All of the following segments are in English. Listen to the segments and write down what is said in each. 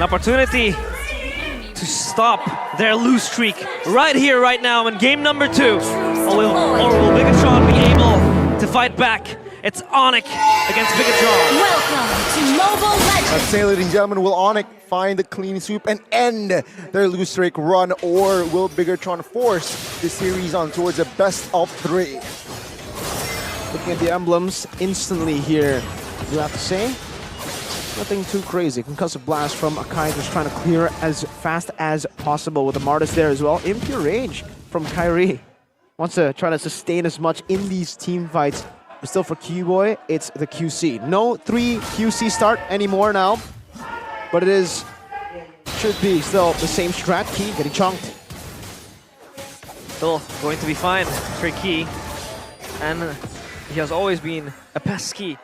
opportunity to stop their lose streak right here, right now in game number 2. Or will Bigatron be able to fight back? It's ONIC against Bigatron. Welcome to Mobile Legends. Let's say, ladies and gentlemen, will ONIC find the clean sweep and end their lose streak run, or will Bigatron force the series on towards a best of 3? Looking at the emblems instantly here, you have to say, nothing too crazy. Concussive Blast from Akai, just trying to clear as fast as possible with the Martis there as well. Impure Rage from Kyrie. Wants to try to sustain as much in these team fights. But still for Q-Boy, it's the QC. No 3 QC start anymore now. But it should be still the same strat. Key getting chunked. Still going to be fine for Key. And he has always been a pesky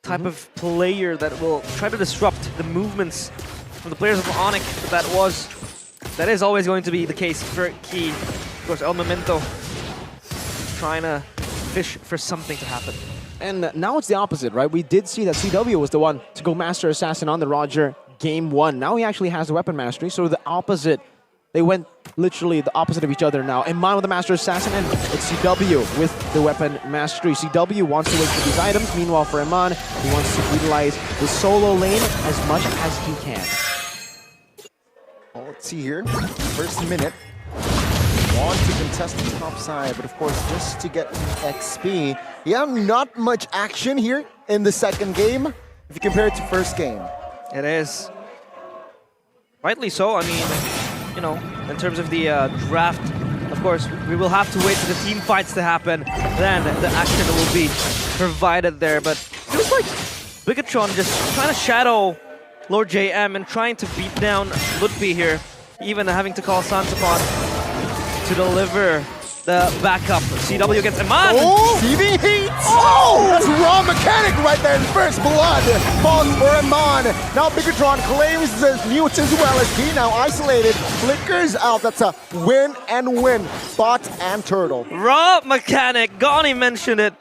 type of player that will try to disrupt the movements from the players of ONIC. But that is always going to be the case for Key. Of course, El Memento trying to fish for something to happen. And now it's the opposite, right? We did see that CW was the one to go Master Assassin on the Roger game 1. Now he actually has the weapon mastery, so the opposite. They went literally the opposite of each other now. Iman with the Master Assassin, and it's CW with the weapon mastery. CW wants to wait for these items. Meanwhile, for Iman, he wants to utilize the solo lane as much as he can. Well, let's see here. First minute. Want to contest the top side, but of course, just to get XP. Yeah, not much action here in the second game if you compare it to first game. It is. Rightly so. I mean, you know, in terms of the draft, of course, we will have to wait for the team fights to happen. Then the action will be provided there. But it feels like Bigatron just trying to shadow Lord JM and trying to beat down Ludwig here. Even having to call Sansapon to deliver the backup. CW against Iman. Oh, CV Heat! Oh, that's raw mechanic right there in first blood. Falls for Iman. Now Bigatron claims the mute as well as he now isolated. Flickers out. That's a win and win. Bot and Turtle. Raw mechanic. Gani mentioned it.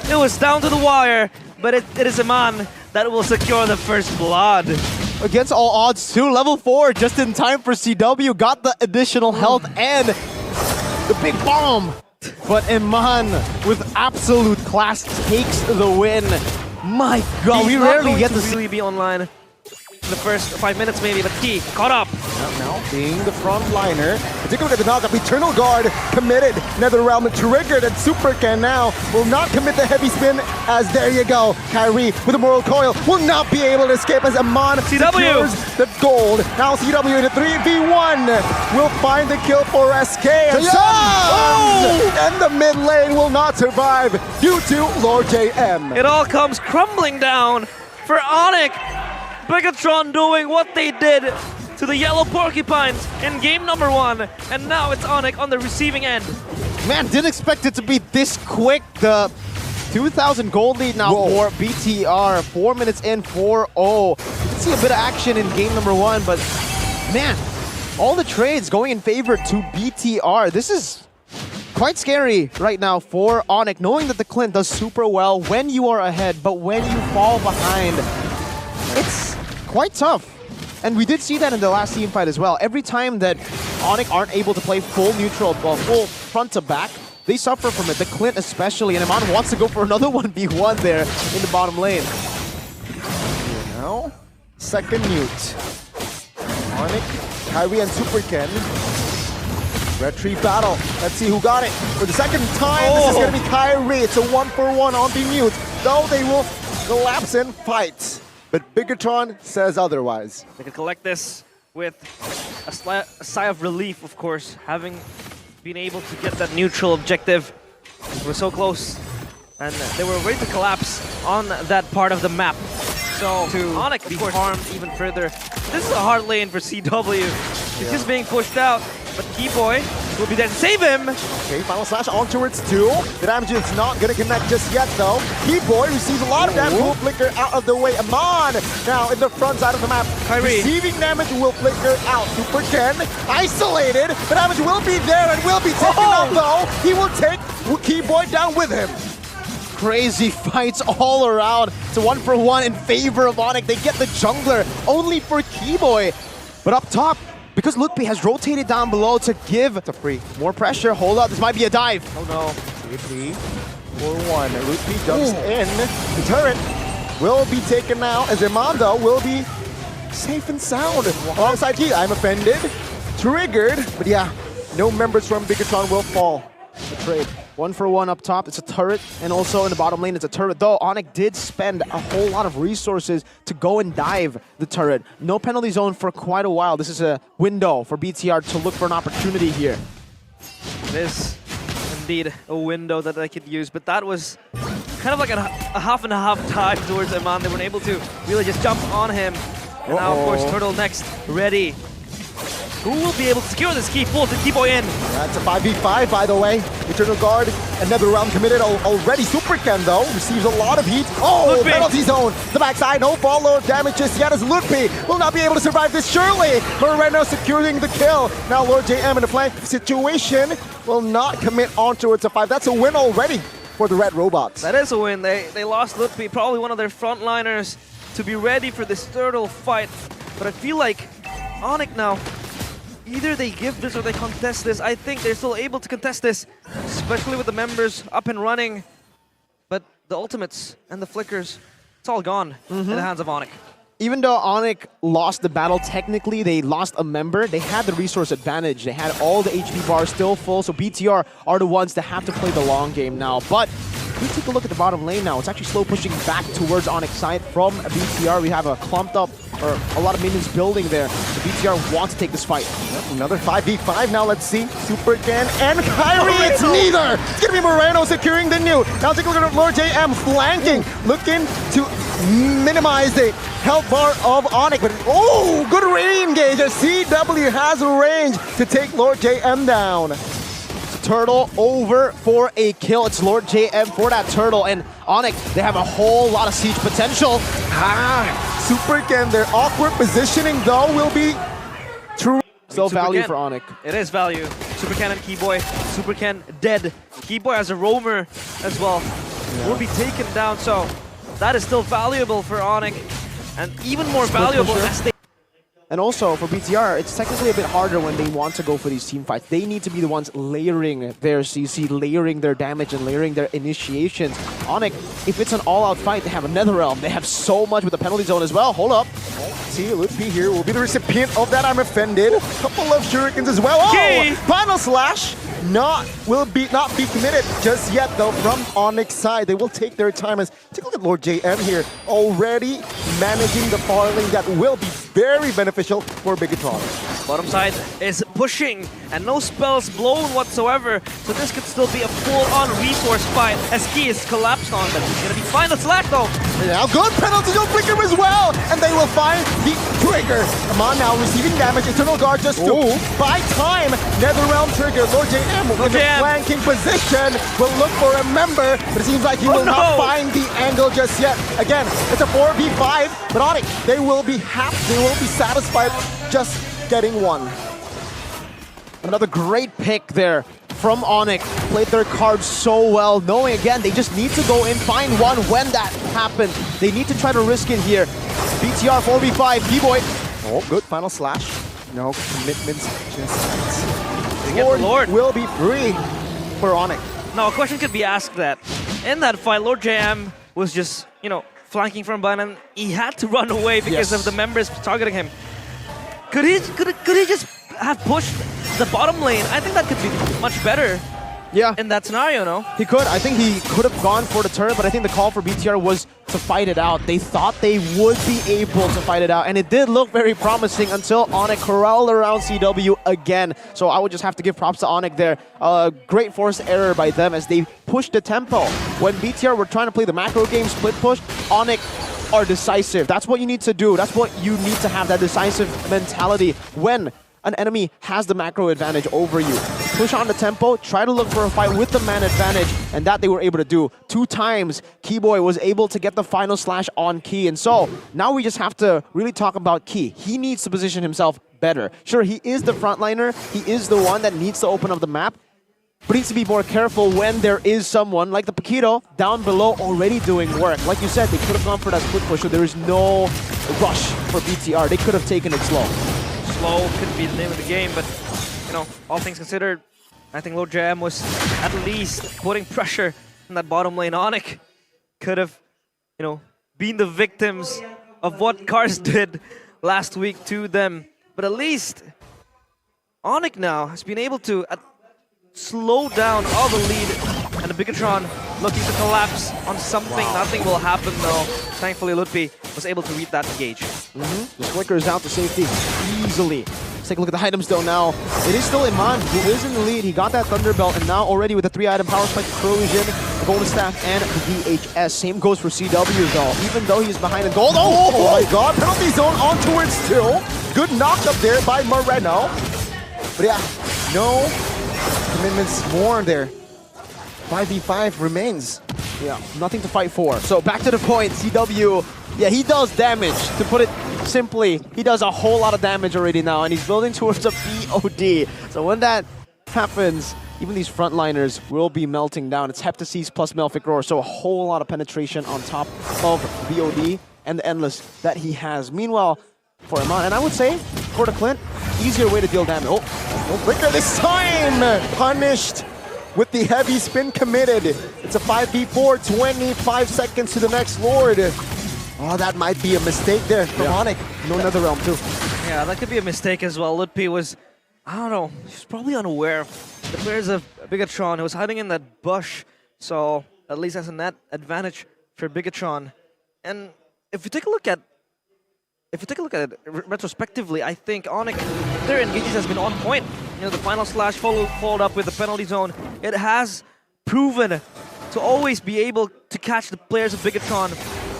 It was down to the wire, but it is Iman that will secure the first blood. Against all odds too, level 4 just in time for CW. Got the additional health and the big bomb. But Iman with absolute class takes the win. My God, we rarely get to really be online in the first 5 minutes maybe, but Key caught up. Now being the front liner, take a look at the knockup. Eternal Guard committed. Netherrealm triggered, and Supercan now will not commit the heavy spin. As there you go, Kyrie with a Moral Coil will not be able to escape as Iman secures the gold. Now CW in a 3v1 will find the kill for SK. And the mid lane will not survive due to Lord JM. It all comes crumbling down for ONIC. Bigatron doing what they did to the Yellow Porcupines in game number 1, and now it's ONIC on the receiving end. Man, didn't expect it to be this quick. The 2,000 gold lead now for BTR. 4 minutes in, 4-0. You can see a bit of action in game number 1, but man, all the trades going in favor to BTR. This is quite scary right now for ONIC, knowing that the Clint does super well when you are ahead, but when you fall behind, it's quite tough. And we did see that in the last team fight as well. Every time that ONIC aren't able to play full neutral, full front to back, they suffer from it. The Clint especially, and Iman wants to go for another 1v1 there in the bottom lane. Here now, second mute. ONIC, Kyrie and Superken. Retreat battle. Let's see who got it. For the second time, this is going to be Kyrie. It's a 1-for-1 on the mute. Though they will collapse and fight. But Bigatron says otherwise. They can collect this with a sigh of relief, of course, having been able to get that neutral objective. We're so close, and they were ready to collapse on that part of the map. So to ONIC be harmed even further. This is a hard lane for CW. He's just being pushed out, but Keyboy will be there to save him. Okay, final slash on towards 2. The damage is not going to connect just yet, though. Keyboy receives a lot of damage. Will flicker out of the way. Iman now in the front side of the map. Kyrie. Receiving damage will flicker out. Superken isolated. The damage will be there and will be taken out, though. He will take Keyboy down with him. crazy fights all around. It's a 1-for-1 in favor of ONIC. They get the jungler only for Keyboy. But up top, because Lutpi has rotated down below to give the free more pressure. Hold up, this might be a dive. Oh no. 3-3 for 1. Lutpi jumps in. The turret will be taken now as Armando will be safe and sound. Alongside Key, I'm offended. Triggered. But yeah, no members from Bigatron will fall. The trade. 1-for-1 up top, it's a turret, and also in the bottom lane, it's a turret. Though ONIC did spend a whole lot of resources to go and dive the turret. No penalty zone for quite a while. This is a window for BTR to look for an opportunity here. It is indeed a window that they could use, but that was kind of like a half and a half time towards Iman. They weren't able to really just jump on him. And now, of course, Turtle next, ready. Who will be able to secure this key? Pulls the Keyboy in. That's a 5v5, by the way. Eternal Guard, another round committed already. Super Ken, though, receives a lot of heat. Oh, Lutpi. Penalty zone. The backside, no follow damage just yet as Lutpi will not be able to survive this, surely. Moreno securing the kill. Now Lord JM in a flank situation will not commit onto it. It's a 5. That's a win already for the Red Robots. That is a win. They lost Lutpi, probably one of their frontliners, to be ready for this Turtle fight. But I feel like ONIC now, either they give this or they contest this. I think they're still able to contest this, especially with the members up and running. But the ultimates and the flickers, it's all gone in the hands of ONIC. Even though ONIC lost the battle, technically they lost a member. They had the resource advantage. They had all the HP bars still full, so BTR are the ones that have to play the long game now. But if we take a look at the bottom lane now, it's actually slow pushing back towards ONIC side from BTR. We have a clumped up, or a lot of minions building there. So BTR wants to take this fight. Another 5v5 now, let's see. Super Ken and Kyrie, it's neither! It's gonna be Moreno securing the nuke. Now take a look at Lord JM flanking, looking to minimize the health bar of ONIC. But oh, good re-engage as CW has a range to take Lord JM down. Turtle over for a kill. It's Lord JM for that turtle, and ONIC, they have a whole lot of siege potential. Super Ken, their awkward positioning though will be true. Still value Ken. for ONIC. It is value. Super Ken and Keyboy. Super Ken dead. Keyboy as a roamer as well will be taken down, so that is still valuable for ONIC, and even more valuable as they... And also for BTR, it's technically a bit harder when they want to go for these team fights. They need to be the ones layering their CC, layering their damage, and layering their initiations. ONIC, if it's an all-out fight, they have a Netherrealm. They have so much with the penalty zone as well. Hold up. See, Lutpi here will be the recipient of that. I'm offended. Couple of shurikens as well. Key. Oh, final slash. Not be committed just yet though from ONIC's side. They will take their time as take a look at Lord JM here, already managing the far lane that will be very beneficial for Bigatron. Bottom side is pushing, and no spells blown whatsoever, so this could still be a full-on resource fight as Key is collapsed on, but he's gonna be final slack though. Now good penalty zone flicker as well, and they will find the trigger. Come on now, receiving damage. Eternal Guard just to buy time. Netherrealm trigger. Lord JM in the flanking position will look for a member, but it seems like he will not find the angle just yet. Again, it's a 4v5, but ONIC, they will be happy, they will be satisfied just getting one. Another great pick there from ONIC. Played their cards so well, knowing again they just need to go in, find one when that happens. They need to try to risk it here. BTR 4v5, Keyboy. Oh, good final slash. No commitments just Lord will be free for ONIC. Now a question could be asked that in that fight, Lord JM was just, you know, flanking from behind, and he had to run away because of the members targeting him. Could he just have pushed the bottom lane? I think that could be much better. Yeah, in that scenario, no? He could. I think he could have gone for the turret, but I think the call for BTR was to fight it out. They thought they would be able to fight it out, and it did look very promising until ONIC corralled around CW again. So I would just have to give props to ONIC there. Great forced error by them as they pushed the tempo. When BTR were trying to play the macro game split push, ONIC are decisive. That's what you need to do. That's what you need to have, that decisive mentality when an enemy has the macro advantage over you. Push on the tempo, try to look for a fight with the man advantage, and that they were able to do. 2 times, Keyboy was able to get the final slash on Key, and so now we just have to really talk about Key. He needs to position himself better. Sure, he is the frontliner, he is the one that needs to open up the map, but needs to be more careful when there is someone like the Paquito down below already doing work. Like you said, they could have gone for that split push, so there is no rush for BTR. They could have taken it slow. Slow could be the name of the game, but you know, all things considered, I think Lord JM was at least putting pressure in that bottom lane. ONIC could have, you know, been the victims of what Cars did last week to them. But at least ONIC now has been able to slow down all the lead, and the Bigatron looking to collapse on something. Wow. Nothing will happen though. Thankfully, Ludpi was able to read that engage. Just flickers out to safety easily. Let's take a look at the items though now. It is still Iman who is in the lead. He got that Thunderbelt, and now already with the 3-item Power Spike Corrosion, the Golden Staff, and the VHS. Same goes for CW though, even though he's behind in gold. Oh my god, penalty zone on towards still. Good knock up there by Moreno. But yeah, no commitments more there. 5v5 remains. Yeah, nothing to fight for. So back to the point, CW, yeah, he does damage. To put it simply, he does a whole lot of damage already now, and he's building towards a BOD. So when that happens, even these frontliners will be melting down. It's Heptasis plus Melfic Roar, so a whole lot of penetration on top of BOD and the Endless that he has. Meanwhile, for Iman, and I would say, for the Clint, easier way to deal damage. Oh, no flicker this time! Punished with the heavy spin committed. It's a 5v4, 25 seconds to the next Lord. Oh, that might be a mistake there from ONIC. No Nether Realm too. Yeah, that could be a mistake as well. Ludpi was, I don't know, he's probably unaware of the players of Bigatron. He was hiding in that bush, so at least that's a net advantage for Bigatron. And if you take a look at it retrospectively, I think ONIC, their engages has been on point. You know, the final slash followed up with the penalty zone. It has proven to always be able to catch the players of Bigatron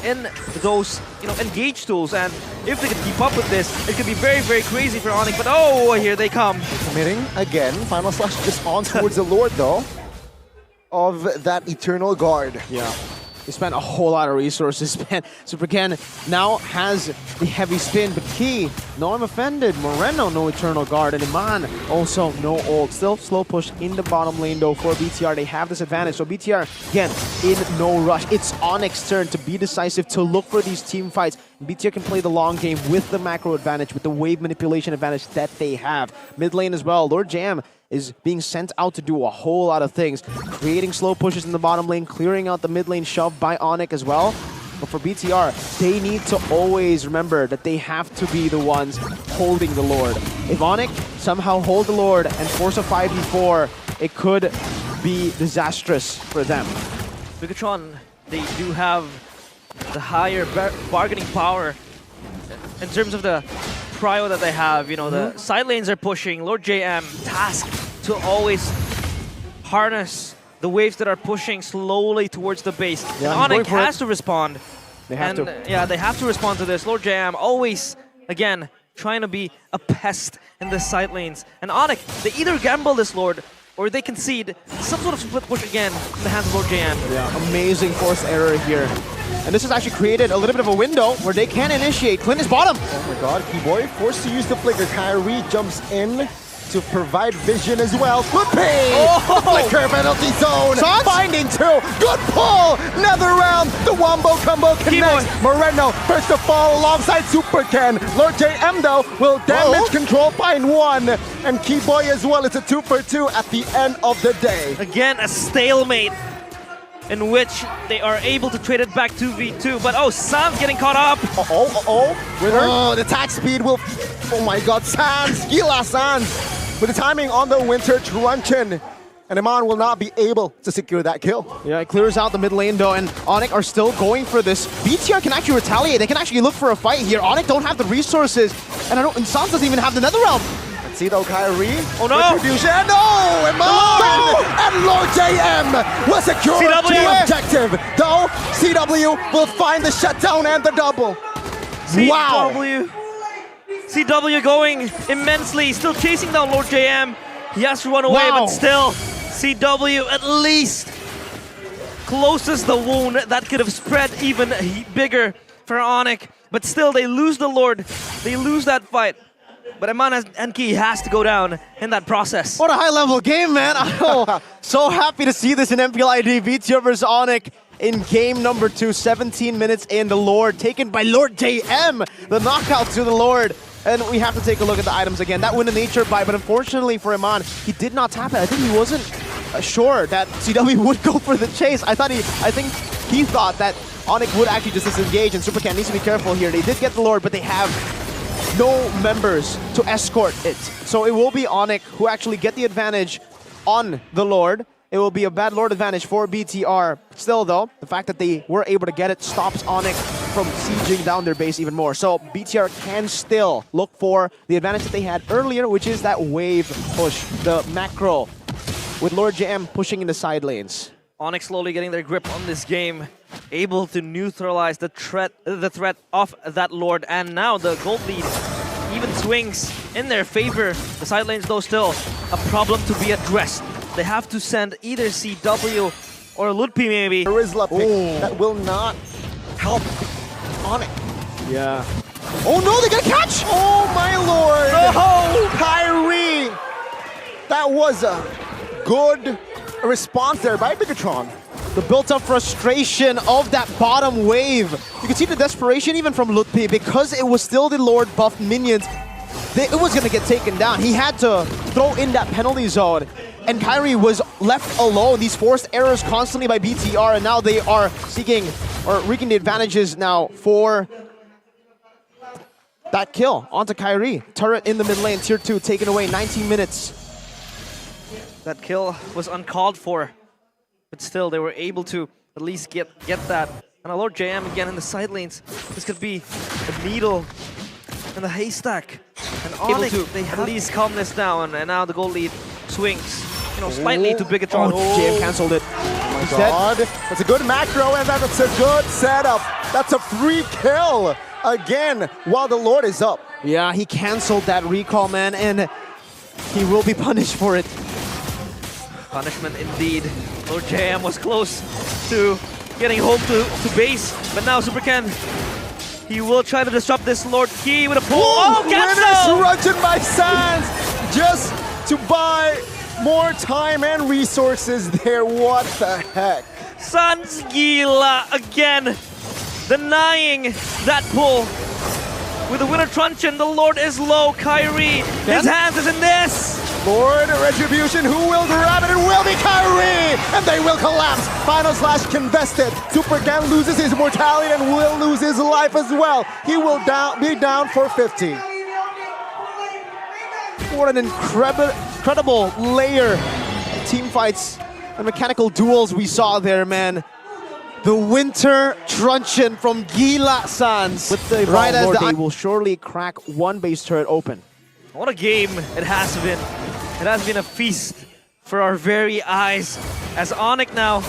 in those, you know, engage tools. And if they could keep up with this, it could be very, very crazy for ONIC. But oh, here they come. Committing again. Final slash just on towards the Lord though of that Eternal Guard. Yeah. He spent a whole lot of resources. Super Ken now has the heavy spin, but Key, no I'm offended. Moreno, no Eternal Guard, and Iman also no ult. Still slow push in the bottom lane though for BTR. They have this advantage. So BTR, again, in no rush. It's ONIC's turn to be decisive, to look for these team fights. BTR can play the long game with the macro advantage, with the wave manipulation advantage that they have. Mid lane as well, Lord Jam is being sent out to do a whole lot of things, creating slow pushes in the bottom lane, clearing out the mid lane shove by ONIC as well. But for BTR, they need to always remember that they have to be the ones holding the Lord. If ONIC somehow hold the Lord and force a 5v4, it could be disastrous for them. Bigatron, they do have the higher bargaining power in terms of the prio that they have. You know, the side lanes are pushing. Lord JM tasked to always harness the waves that are pushing slowly towards the base. Yeah, and ONIC has to respond. They have to. Yeah, they have to respond to this. Lord JM always, again, trying to be a pest in the side lanes. And ONIC, they either gamble this Lord or they concede some sort of split push again in the hands of Lord JM. Yeah, amazing forced error here. And this has actually created a little bit of a window where they can initiate. Clint is bottom. Oh my god, Keyboy forced to use the flicker. Kyrie jumps in to provide vision as well. Good pay! Oh! Flicker penalty zone! Shots? Finding two! Good pull! Another round! The wombo combo connects! Moreno first to fall alongside Super Ken. Lord JM though will damage control find one. And Keyboy as well. It's a 2 for 2 at the end of the day. Again, a stalemate in which they are able to trade it back 2v2. But oh, Sam's getting caught up. Winner. Oh, the attack speed will... Oh my god, Sans! Gila Sans! With the timing on the Winter Truncheon. And Iman will not be able to secure that kill. Yeah, it clears out the mid lane though, and ONIC are still going for this. BTR can actually retaliate. They can actually look for a fight here. ONIC don't have the resources, and Sans doesn't even have the Nether Realm. Let's see though, Kyrie. Oh no! Retribution. No! Iman! And Lord JM will secure the objective. Though, CW will find the shutdown and the double. Wow! CW going immensely, still chasing down Lord JM. He has to run away, but still, CW at least closes the wound that could have spread even bigger for ONIC. But still, they lose the Lord. They lose that fight. But Eman Enki has to go down in that process. What a high-level game, man. I'm so happy to see this in MPL ID. BTR versus ONIC in game number 2. 17 minutes in, the Lord taken by Lord JM. The knockout to the Lord. And we have to take a look at the items again. That win in nature buy, but unfortunately for Eman, he did not tap it. I think he wasn't sure that CW would go for the chase. I think he thought that ONIC would actually just disengage, and Supercan needs to be careful here. They did get the Lord, but they have no members to escort it. So it will be ONIC who actually get the advantage on the Lord. It will be a bad Lord advantage for BTR. Still though, the fact that they were able to get it stops ONIC from sieging down their base even more. So BTR can still look for the advantage that they had earlier, which is that wave push, the macro, with Lord JM pushing in the side lanes. ONIC slowly getting their grip on this game, able to neutralize the threat of that Lord, and now the gold lead even swings in their favor. The side lanes though still a problem to be addressed. They have to send either CW or Ludpi maybe. There is a pick that will not help ONIC. Yeah. Oh no, they got a catch! Oh my lord! Oh! Kyrie! That was a good response there by Bigatron. The built-up frustration of that bottom wave. You can see the desperation even from Ludpi, because it was still the Lord buffed minions. It was going to get taken down. He had to throw in that penalty zone, and Kyrie was left alone. These forced errors constantly by BTR, and now they are seeking or wreaking the advantages now for that kill onto Kyrie. Turret in the mid lane, tier 2 taken away, 19 minutes. That kill was uncalled for, but still they were able to at least get that. And a Lord JM again in the side lanes. This could be a needle in the haystack. And ONIC, they at least calm this down, and now the gold lead swings, you know, slightly to Bigatron. Oh, JM cancelled it. Oh my god. That's a good macro, and that's a good setup. That's a free kill again while the Lord is up. Yeah, he cancelled that recall, man, and he will be punished for it. Punishment indeed. Lord JM was close to getting home to base, but now Supercan, he will try to disrupt this Lord Key with a pull. Oh, cancel! Winners by Sands just to buy more time and resources there. What the heck? Sans Gila again denying that pull. With the winner truncheon, the Lord is low. Kyrie, his hands is in this. Lord Retribution, who will grab it? It will be Kyrie! And they will collapse. Final slash contested. Supercan loses his mortality and will lose his life as well. He will be down for 50. What an incredible layer of team fights and mechanical duels we saw there, man. The winter truncheon from Gila Sans. With the right as they will surely crack one base turret open. What a game it has been. It has been a feast for our very eyes, as ONIC now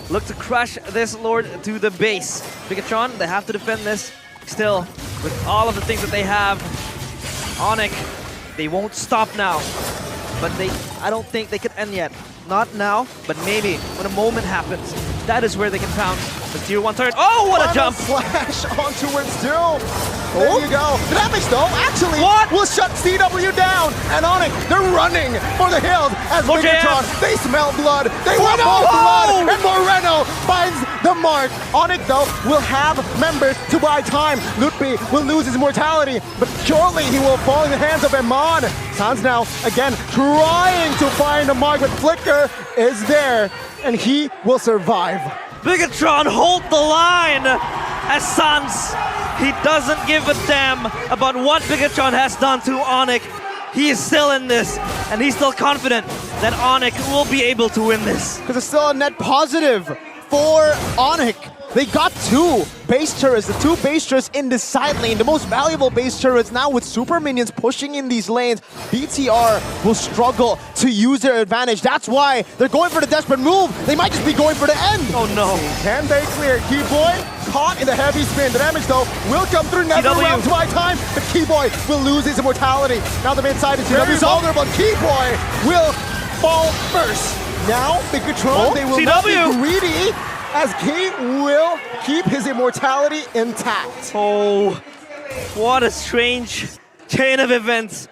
look to crush this Lord to the base. Bigatron, they have to defend this still with all of the things that they have. ONIC, they won't stop now, but I don't think they can end yet. Not now, but maybe when a moment happens. That is where they can pound the tier 1 turret. Oh, what a jump! Flash onto its doom. There you go. The damage though, actually, will shut CW down. And ONIC, they're running for the hills as Bigatron, they smell blood. They want more blood. And Moreno finds the mark. ONIC though will have members to buy time. Ludpi will lose his mortality, but surely he will fall in the hands of Eman. Sans now again trying to find the mark, but Flicker is there and he will survive. Bigatron hold the line as Sans, he doesn't give a damn about what Bigatron has done to ONIC. He is still in this, and he's still confident that ONIC will be able to win this. Because it's still a net positive for ONIC. They got 2 base turrets, the 2 base turrets in the side lane, the most valuable base turrets now with super minions pushing in these lanes. BTR will struggle to use their advantage. That's why they're going for the desperate move. They might just be going for the end. Oh no. Can they clear? Keyboy caught in the heavy spin. The damage though will come through. Never around to my time, but Keyboy will lose his immortality. Now the mid side is very vulnerable. Keyboy will fall first. Now Bigatron, they will not be greedy, as he will keep his immortality intact. Oh, what a strange chain of events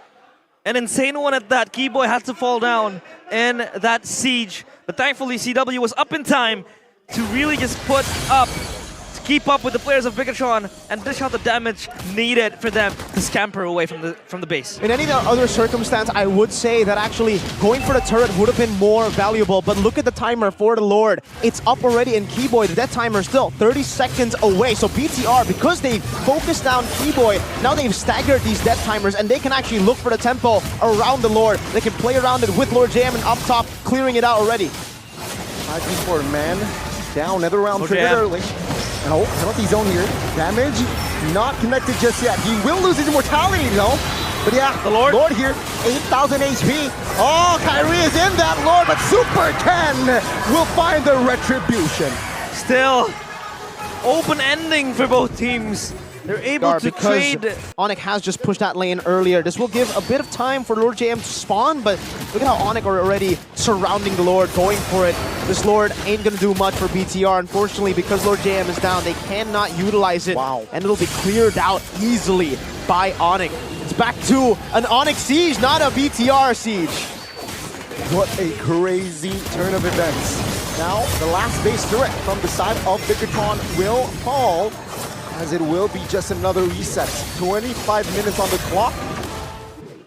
An insane one at that. Keyboy had to fall down in that siege. But thankfully, CW was up in time to really just put up, to keep up with the players of Bigatron and dish out the damage needed for them to scamper away from the base. In any other circumstance, I would say that actually going for the turret would have been more valuable, but look at the timer for the Lord. It's up already in Keyboy. The death timer is still 30 seconds away. So BTR, because they focused down Keyboy, now they've staggered these death timers and they can actually look for the tempo around the Lord. They can play around it with Lord JM and up top, clearing it out already. 5v4 man down, another round Lord triggered JM. early. No, penalty zone here. Damage not connected just yet. He will lose his immortality though. But yeah, The Lord here, 8,000 HP. Oh, Kyrie is in that Lord, but Super Ken will find the retribution. Still, open ending for both teams. They're able to Because trade. ONIC has just pushed that lane earlier. This will give a bit of time for Lord JM to spawn, but look at how ONIC are already surrounding the Lord, going for it. This Lord ain't gonna do much for BTR. Unfortunately, because Lord JM is down, they cannot utilize it. Wow. And it'll be cleared out easily by ONIC. It's back to an ONIC siege, not a BTR siege. What a crazy turn of events. Now, the last base turret from the side of Bigatron will fall, as it will be just another reset. 25 minutes on the clock.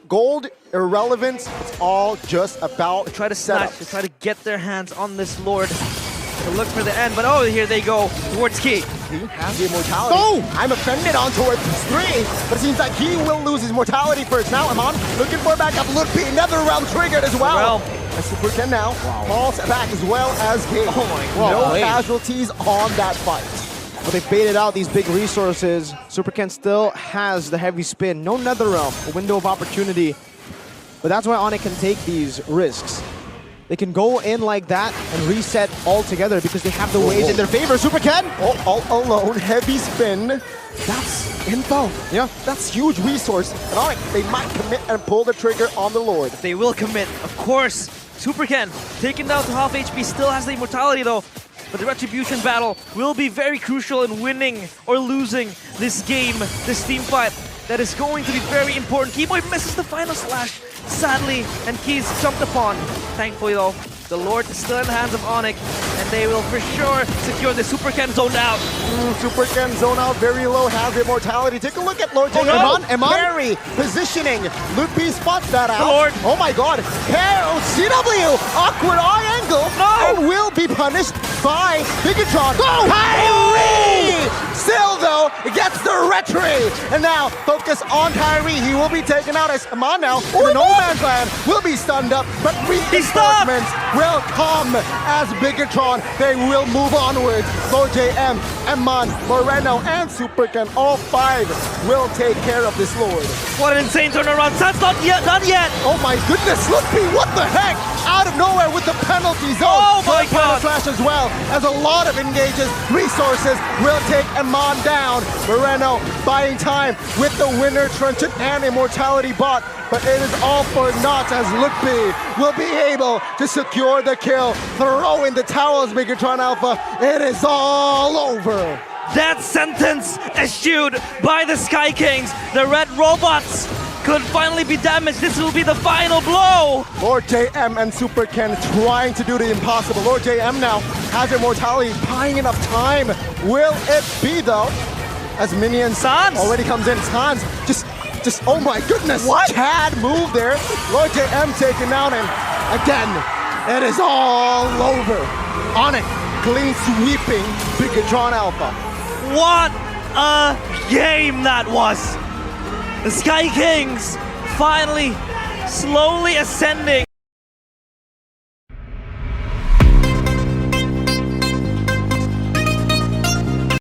Gold, irrelevant. It's all just about Try to setup. snatch, to try to get their hands on this Lord to look for the end. But oh, here they go towards Key. He has the immortality. No! I'm offended on towards 3, but it seems like he will lose his mortality first. Now Amon looking for a backup. Look, another round triggered as well. And Super Ken now falls back as well as Gabe. Oh my God. No Wait. casualties on that fight. But they baited out these big resources. Super Ken still has the heavy spin. No Netherrealm, a window of opportunity. But that's why ONIC can take these risks. They can go in like that and reset altogether because they have the waves in their favor. Super Ken! All alone, heavy spin. That's info. Yeah. That's huge resource. And ONIC, they might commit and pull the trigger on the Lord. They will commit, of course. Super Ken, taken down to half HP, still has the immortality though. But the retribution battle will be very crucial in winning or losing this game, this team fight. That is going to be very important. Keyboy misses the final slash, sadly, and Keys jumped upon. Thankfully though, the Lord is still in the hands of ONIC, and they will for sure secure the Super Ken zoned out. Super Ken zone out very low, has immortality. Take a look at Lord JM. no! Amon very positioning. Loopy spots that out. Lord. Oh my god. Hell, CW, awkward eye angle. No! And will be punished by Bigatron. Go! Kyrie! Still though, gets the retry. And now, focus on Kyrie. He will be taken out as Amon now. The No Man's Land will be stunned up, but reinforcements will come as Bigatron. They will move onwards. Lord JM, Amon, Moreno, and Super Ken, all 5 will take care of this Lord. What an insane turnaround. That's not yet, not yet. Oh my goodness, Loopy, what the heck? Out of nowhere with the penalty zone. Oh my God. Flash as well, as a lot of engages. Resources will take Amon down. Moreno buying time with the winner truncheon and immortality bot. But it is all for naught as Loopy will be able to secure the kill. Throw in the towels, Bigatron Alpha. It is all over. That sentence eschewed by the Sky Kings. The red robots could finally be damaged. This will be the final blow. Lord JM and Super Ken trying to do the impossible. Lord JM now has immortality, buying enough time. Will it be though? As Minions Sans already comes in. Sans just, oh my goodness. What? Chad move there. Lord JM taken out, and again, it is all over. ONIC clean sweeping Bigatron Alpha. What a game that was. The Sky Kings finally slowly ascending